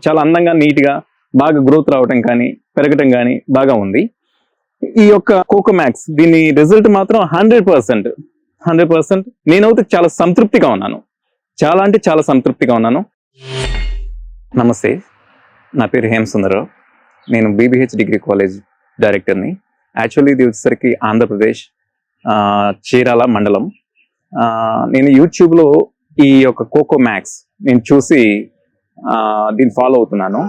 చాలా అందంగా నీట్గా బాగా గ్రోత్ రావటం కానీ పెరగటం కానీ బాగా ఉంది. ఈ యొక్క కోకోమాక్స్ దీని రిజల్ట్ మాత్రం 100% నేనైతే చాలా సంతృప్తిగా ఉన్నాను. చాలా అంటే చాలా సంతృప్తిగా ఉన్నాను. నమస్తే, నా పేరు హేమసుందరరావు. నేను బీబీహెచ్ డిగ్రీ కాలేజ్ డైరెక్టర్ని. యాక్చువల్లీ ఇది వచ్చేసరికి ఆంధ్రప్రదేశ్ చీరాల మండలం. నేను యూట్యూబ్లో ఈ యొక్క కోకోమాక్స్ నేను చూసి దీన్ని ఫాలో అవుతున్నాను.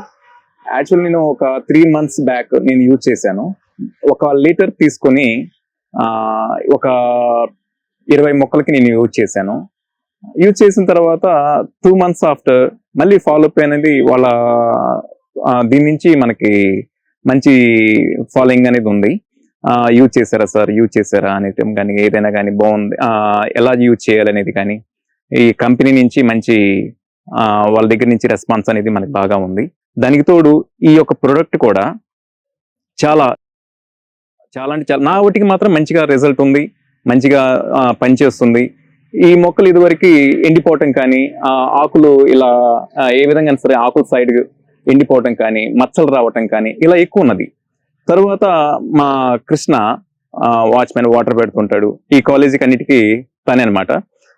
యాక్చువల్లీ నేను ఒక 3 months బ్యాక్ నేను యూజ్ చేశాను. 1 లీటర్ తీసుకొని ఒక 20 మొక్కలకి నేను యూజ్ చేశాను. యూజ్ చేసిన తర్వాత 2 months ఆఫ్టర్ మళ్ళీ ఫాలోఅప్ అనేది వాళ్ళ దీని నుంచి మనకి మంచి ఫాలోయింగ్ అనేది ఉంది. యూజ్ చేశారా సార్, యూజ్ చేశారా అనేది కానీ ఏదైనా కానీ బాగుంది, ఎలా యూజ్ చేయాలనేది కానీ ఈ కంపెనీ నుంచి మంచి వాళ్ళ దగ్గర నుంచి రెస్పాన్స్ అనేది మనకి బాగా ఉంది. దానికి తోడు ఈ యొక్క ప్రొడక్ట్ కూడా చాలా చాలా అంటే చాలా నా వాటికి మాత్రం మంచిగా రిజల్ట్ ఉంది, మంచిగా పనిచేస్తుంది. ఈ మొక్కలు ఇదివరకు ఎండిపోవటం కానీ ఆకులు ఇలా ఏ విధంగా సరే ఆకుల సైడ్ ఎండిపోవటం కానీ మచ్చలు రావటం కానీ ఇలా ఎక్కువ ఉన్నది. తర్వాత మా కృష్ణ వాచ్మెన్ వాటర్ పెడుతుంటాడు, ఈ కాలేజీకి అన్నిటికీ తనే అనమాట,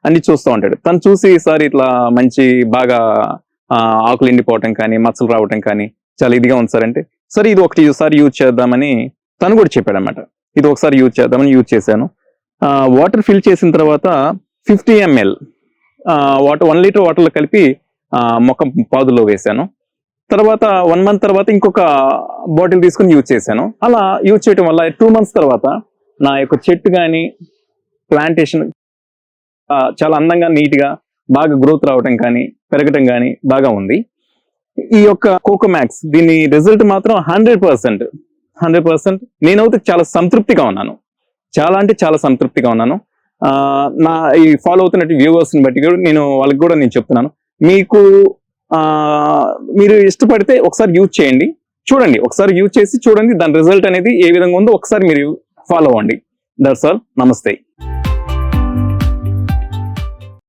అన్ని చూస్తూ ఉంటాడు. తను చూసి సార్ ఇట్లా మంచి బాగా ఆకులు ఎండిపోవటం కానీ మచ్చలు రావటం కానీ చాలా ఇదిగా ఉంది సార్ అంటే, సరే ఇది ఒకసారి యూజ్ చేద్దామని తను కూడా చెప్పాడు అనమాట. ఇది ఒకసారి యూజ్ చేద్దామని యూజ్ చేశాను. వాటర్ ఫిల్ చేసిన తర్వాత 50 ml వాటర్ 1 లీటర్ వాటర్లో కలిపి మొక్క పాదులో వేశాను. తర్వాత 1 month తర్వాత ఇంకొక బాటిల్ తీసుకొని యూజ్ చేశాను. అలా యూజ్ చేయడం వల్ల 2 months తర్వాత నా యొక్క చెట్టు కానీ ప్లాంటేషన్ చాలా అందంగా నీట్గా బాగా గ్రోత్ రావటం కానీ పెరగటం కానీ బాగా ఉంది. ఈ యొక్క కోకోమాక్స్ దీని రిజల్ట్ మాత్రం 100% నేనైతే చాలా సంతృప్తిగా ఉన్నాను. చాలా అంటే చాలా సంతృప్తిగా ఉన్నాను. నా ఈ ఫాలో అవుతున్నట్టు వ్యూవర్స్ని బట్టి కూడా వాళ్ళకి కూడా నేను చెప్తున్నాను, మీకు మీరు ఇష్టపడితే ఒకసారి యూజ్ చేయండి, చూడండి, ఒకసారి యూజ్ చేసి చూడండి దాని రిజల్ట్ అనేది ఏ విధంగా ఉందో ఒకసారి మీరు ఫాలో అవ్వండి. That's all. నమస్తే.